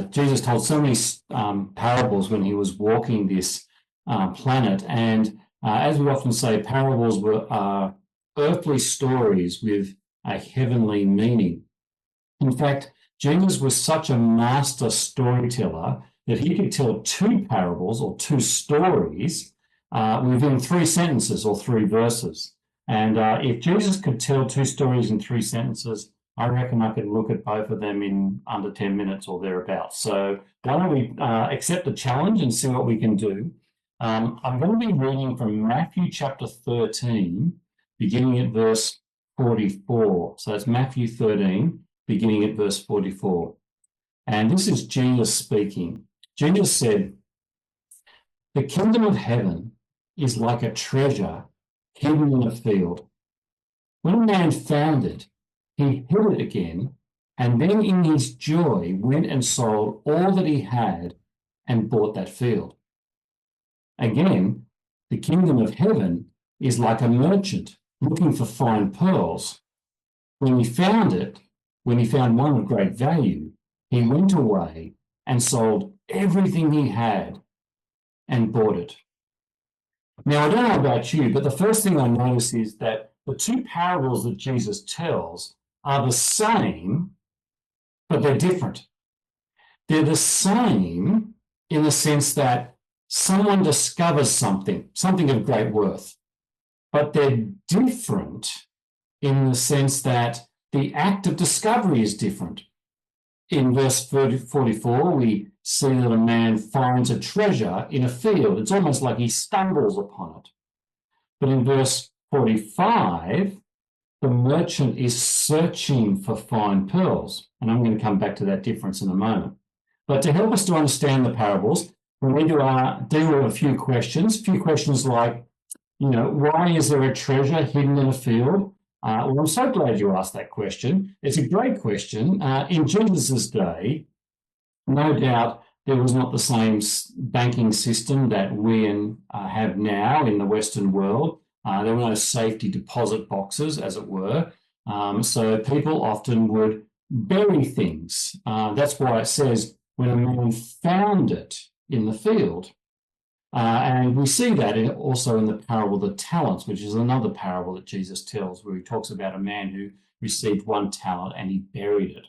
Jesus told so many parables when he was walking this planet, and as we often say, parables were earthly stories with a heavenly meaning. In fact, Jesus was such a master storyteller that he could tell two parables or two stories within 3 sentences or 3 verses. And if Jesus could tell 2 stories in 3 sentences, I reckon I could look at both of them in under 10 minutes or thereabouts. So why don't we accept the challenge and see what we can do. I'm going to be reading from Matthew chapter 13, beginning at verse 44. So it's Matthew 13, beginning at verse 44. And this is Jesus speaking. Jesus said, "The kingdom of heaven is like a treasure hidden in a field. When a man found it, he hid it again, and then in his joy went and sold all that he had and bought that field. Again, the kingdom of heaven is like a merchant looking for fine pearls. When he found one of great value, he went away and sold everything he had and bought it." Now, I don't know about you, but the first thing I notice is that the 2 parables that Jesus tells are the same, but they're different. They're the same in the sense that someone discovers something of great worth, but they're different in the sense that the act of discovery is different. In verse 44, we see that a man finds a treasure in a field. It's almost like he stumbles upon it. But in verse 45, the merchant is searching for fine pearls. And I'm going to come back to that difference in a moment. But to help us to understand the parables, we need to deal with a few questions like, why is there a treasure hidden in a field? Well, I'm so glad you asked that question. It's a great question. In Jesus' day, no doubt there was not the same banking system that we have now in the Western world. There were no safety deposit boxes, as it were. So people often would bury things. That's why it says, when a man found it in the field. And we see that also in the parable of the talents, which is another parable that Jesus tells, where he talks about a man who received 1 talent and he buried it.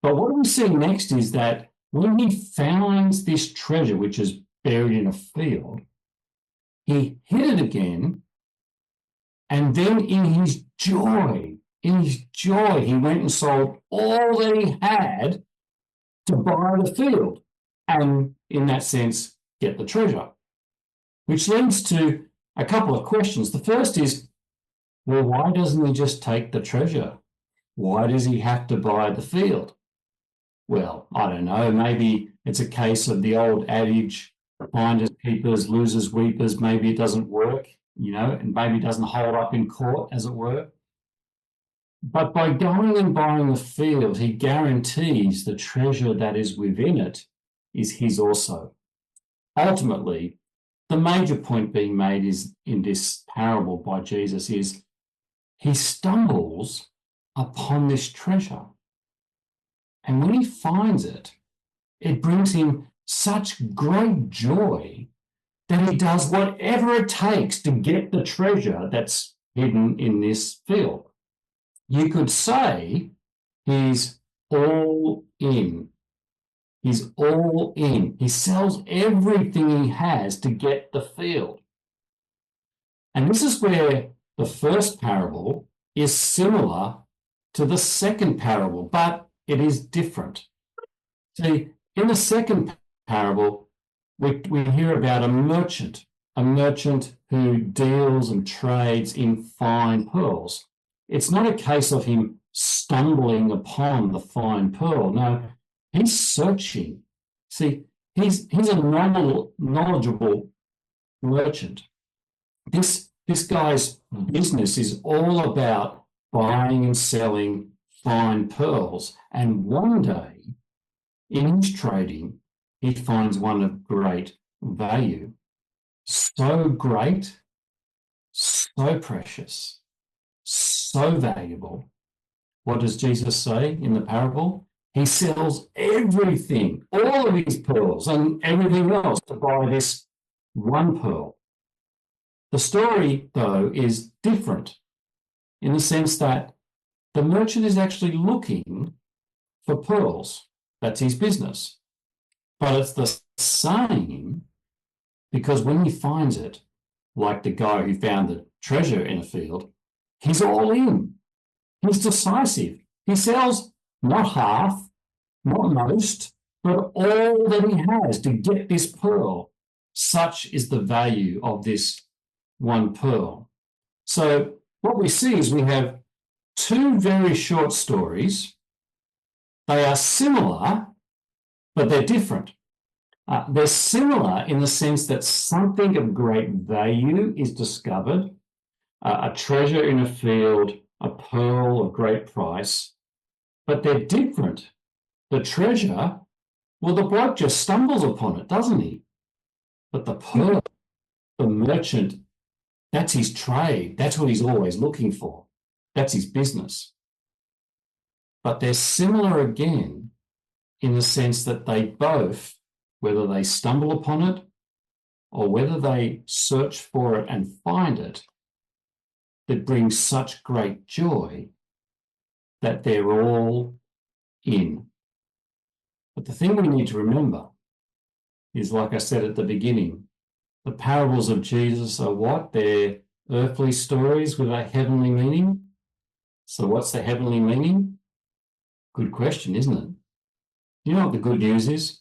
But what we see next is that when he finds this treasure, which is buried in a field, he hid it again, and then in his joy, he went and sold all that he had to buy the field, and in that sense, get the treasure. Which leads to a couple of questions. The first is, well, why doesn't he just take the treasure? Why does he have to buy the field? Well, I don't know. Maybe it's a case of the old adage, finders keepers, losers weepers. Maybe it doesn't work, and maybe it doesn't hold up in court, as it were. But by going and buying the field, he guarantees the treasure that is within it is his also. Ultimately, the major point being made is in this parable by Jesus is he stumbles upon this treasure. And when he finds it, it brings him such great joy that he does whatever it takes to get the treasure that's hidden in this field. You could say he's all in. He's all in. He sells everything he has to get the field. And this is where the first parable is similar to the second parable, but it is different. See, in the second parable, we hear about a merchant who deals and trades in fine pearls. It's not a case of him stumbling upon the fine pearl. No, he's searching. See, he's a knowledgeable merchant. This guy's business is all about buying and selling fine pearls. And one day, in his trading, he finds one of great value. So great, so precious, so valuable, what does Jesus say in the parable? He sells everything, all of his pearls and everything else to buy this one pearl. The story, though, is different in the sense that the merchant is actually looking for pearls. That's his business. But it's the same because when he finds it, like the guy who found the treasure in a field, he's all in. He's decisive. He sells not half, not most, but all that he has to get this pearl. Such is the value of this one pearl. So what we see is we have two very short stories. They are similar, but they're different. They're similar in the sense that something of great value is discovered, a treasure in a field, a pearl of great price, but they're different. The treasure, well, the bloke just stumbles upon it, doesn't he? But the pearl, the merchant, that's his trade. That's what he's always looking for. That's his business. But they're similar again in the sense that they both, whether they stumble upon it or whether they search for it and find it, that brings such great joy that they're all in. But the thing we need to remember is, like I said at the beginning, the parables of Jesus are what? They're earthly stories with a heavenly meaning. So what's the heavenly meaning? Good question, isn't it? You know what the good news is?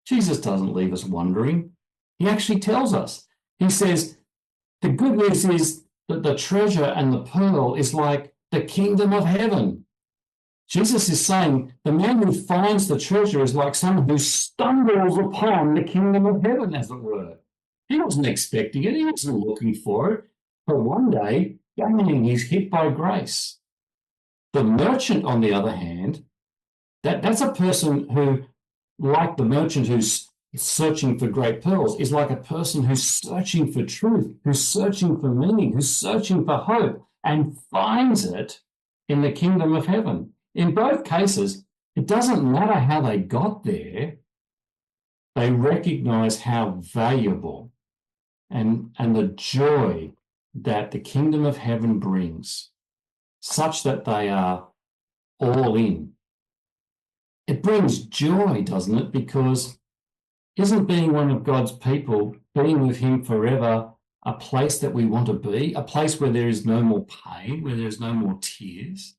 Jesus doesn't leave us wondering. He actually tells us. He says, the good news is that the treasure and the pearl is like the kingdom of heaven. Jesus is saying the man who finds the treasure is like someone who stumbles upon the kingdom of heaven, as it were. He wasn't expecting it. He wasn't looking for it. But one day, bang, he's hit by grace. The merchant, on the other hand, that's a person who, like the merchant who's searching for great pearls, is like a person who's searching for truth, who's searching for meaning, who's searching for hope, and finds it in the kingdom of heaven. In both cases, it doesn't matter how they got there. They recognize how valuable and the joy that the kingdom of heaven brings, such that they are all in. It brings joy, doesn't it? Because isn't being one of God's people, being with him forever, a place that we want to be, a place where there is no more pain, where there is no more tears?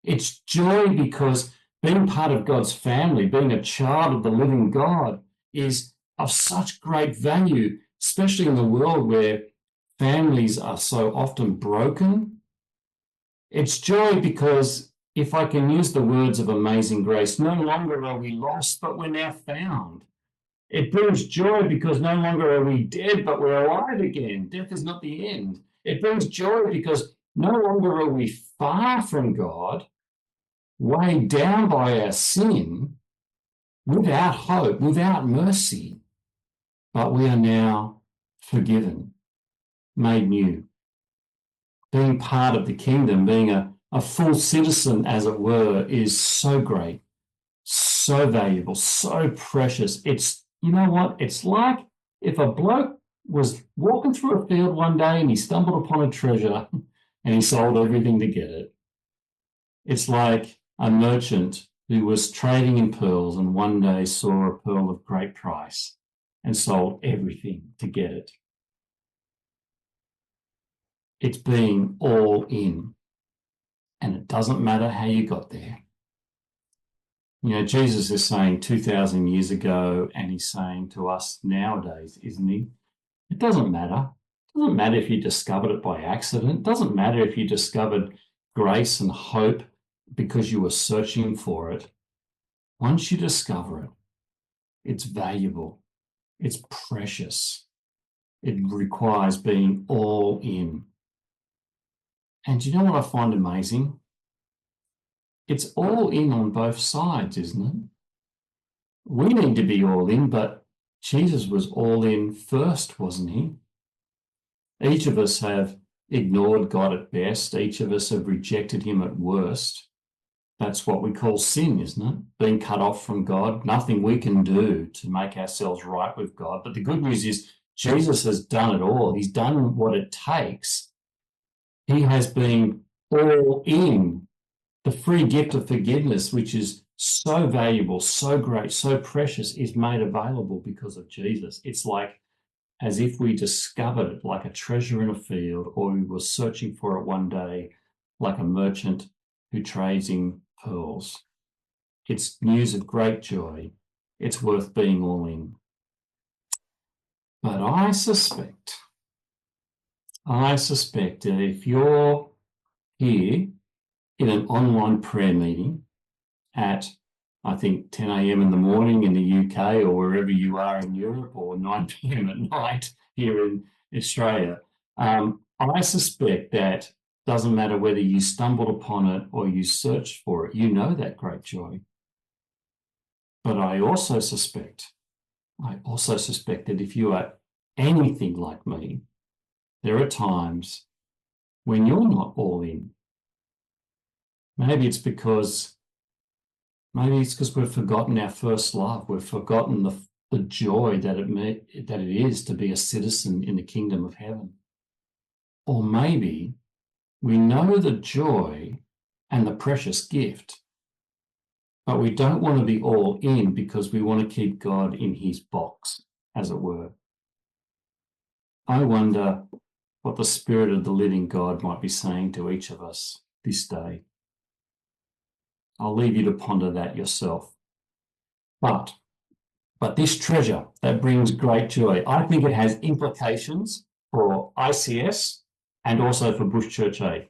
It's joy because being part of God's family, being a child of the living God, is of such great value, especially in the world where families are so often broken. It's joy because, if I can use the words of Amazing Grace, no longer are we lost, but we're now found. It brings joy because no longer are we dead, but we're alive again. Death is not the end. It brings joy because no longer are we far from God, weighed down by our sin, without hope, without mercy, but we are now forgiven, made new. Being part of the kingdom, being a full citizen, as it were, is so great, so valuable, so precious. It's, you know what? It's like if a bloke was walking through a field one day and he stumbled upon a treasure and he sold everything to get it. It's like a merchant who was trading in pearls and one day saw a pearl of great price and sold everything to get it. It's being all in, and it doesn't matter how you got there. You know, Jesus is saying 2,000 years ago, and he's saying to us nowadays, isn't he? It doesn't matter. It doesn't matter if you discovered it by accident. It doesn't matter if you discovered grace and hope because you were searching for it. Once you discover it, it's valuable. It's precious. It requires being all in. And do you know what I find amazing? It's all in on both sides, isn't it? We need to be all in, but Jesus was all in first, wasn't he? Each of us have ignored God at best. Each of us have rejected him at worst. That's what we call sin, isn't it? Being cut off from God, nothing we can do to make ourselves right with God. But the good news is Jesus has done it all. He's done what it takes. He has been all in. The free gift of forgiveness, which is so valuable, so great, so precious, is made available because of Jesus. It's like as if we discovered it like a treasure in a field, or we were searching for it one day like a merchant who trades in pearls. It's news of great joy. It's worth being all in. But I suspect that if you're here in an online prayer meeting at, I think, 10 a.m. in the morning in the UK or wherever you are in Europe, or 9 p.m. at night here in Australia, I suspect that doesn't matter whether you stumbled upon it or you searched for it, you know that great joy. But I also suspect that if you are anything like me, there are times when you're not all in. Maybe it's because we've forgotten our first love. We've forgotten the joy that it is to be a citizen in the kingdom of heaven. Or maybe we know the joy and the precious gift, but we don't want to be all in because we want to keep God in his box, as it were. I wonder what the Spirit of the living God might be saying to each of us this day. I'll leave you to ponder that yourself. But this treasure that brings great joy, I think it has implications for ICS and also for Bush Church Aid.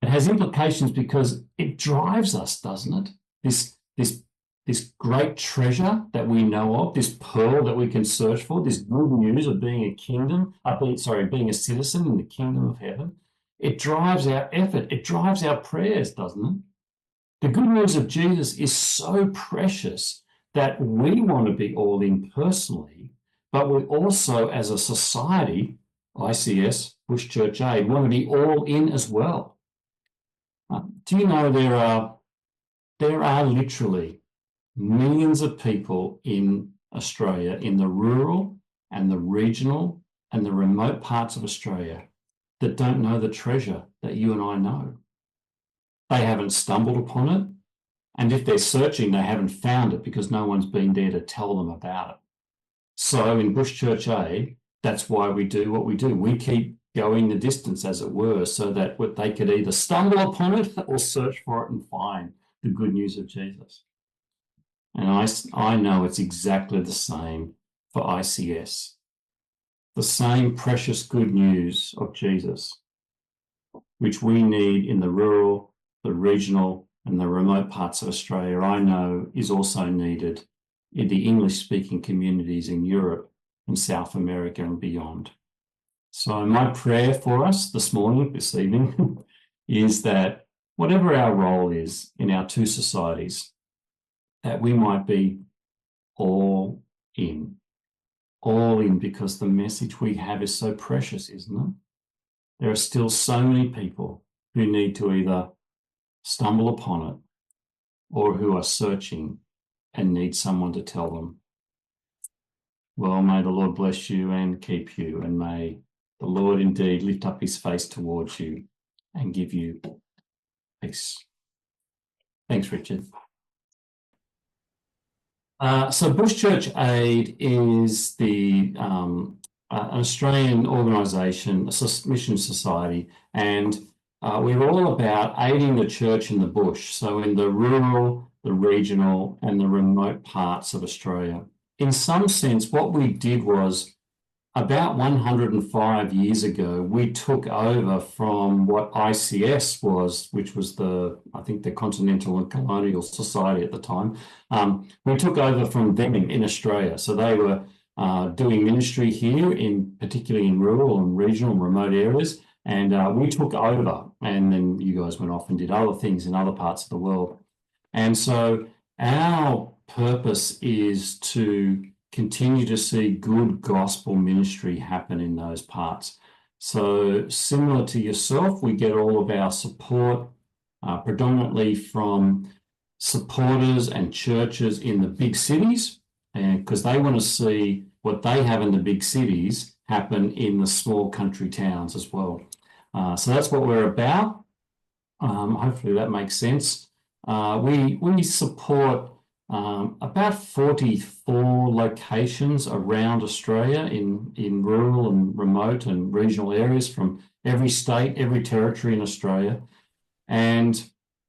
It has implications because it drives us, doesn't it? This great treasure that we know of, this pearl that we can search for, this good news of being being a citizen in the kingdom of heaven. It drives our effort. It drives our prayers, doesn't it? The good news of Jesus is so precious that we want to be all in personally, but we also, as a society, ICS, Bush Church Aid, want to be all in as well. Do you know there are literally millions of people in Australia, in the rural and the regional and the remote parts of Australia, that don't know the treasure that you and I know. They haven't stumbled upon it. And if they're searching, they haven't found it because no one's been there to tell them about it. So in Bush Church Aid, that's why we do what we do. We keep going the distance, as it were, so that they could either stumble upon it or search for it and find the good news of Jesus. And I know it's exactly the same for ICS. The same precious good news of Jesus, which we need in the rural, the regional, and the remote parts of Australia, I know is also needed in the English-speaking communities in Europe and South America and beyond. So my prayer for us this evening, is that whatever our role is in our two societies, that we might be all in because the message we have is so precious, isn't it? There are still so many people who need to either stumble upon it or who are searching and need someone to tell them. Well, may the Lord bless you and keep you, and may the Lord indeed lift up his face towards you and give you peace. Thanks, Richard. So Bush Church Aid is an Australian organisation, a mission society, and we're all about aiding the church in the bush, so in the rural, the regional, and the remote parts of Australia. In some sense, what we did was, about 105 years ago, we took over from what ICS was, which was the Continental and Colonial Society at the time. We took over from them in Australia. So they were doing ministry here, particularly in rural and regional and remote areas. And we took over, and then you guys went off and did other things in other parts of the world. And so our purpose is to continue to see good gospel ministry happen in those parts. So similar to yourself, we get all of our support predominantly from supporters and churches in the big cities, and because they want to see what they have in the big cities happen in the small country towns as well. So that's what we're about. Hopefully that makes sense. We support about 44 locations around Australia in rural and remote and regional areas from every state, every territory in Australia. And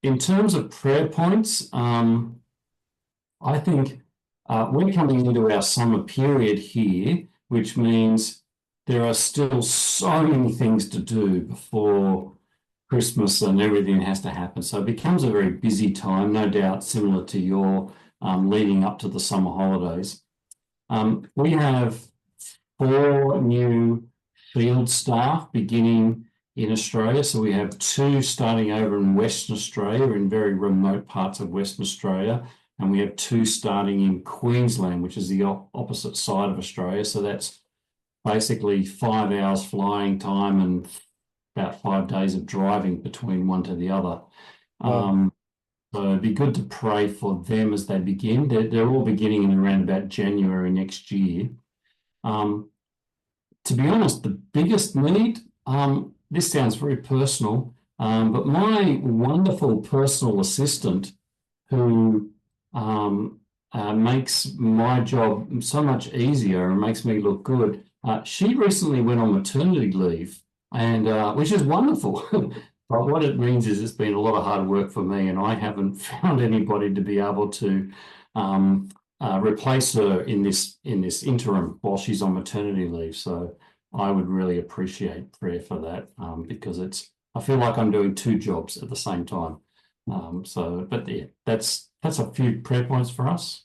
in terms of prayer points, I think we're coming into our summer period here, which means there are still so many things to do before Christmas and everything has to happen. So it becomes a very busy time, no doubt similar to your leading up to the summer holidays. We have 4 new field staff beginning in Australia. So we have 2 starting over in Western Australia, in very remote parts of Western Australia. And we have 2 starting in Queensland, which is the opposite side of Australia. So that's basically 5 hours flying time and about 5 days of driving between one to the other. Wow. So it'd be good to pray for them as they begin. They're all beginning in around about January next year. To be honest, the biggest need, this sounds very personal, but my wonderful personal assistant who makes my job so much easier and makes me look good, she recently went on maternity leave, and which is wonderful. But what it means is it's been a lot of hard work for me, and I haven't found anybody to be able to replace her in this interim while she's on maternity leave. So I would really appreciate prayer for that, because I feel like I'm doing 2 jobs at the same time. But yeah, that's a few prayer points for us.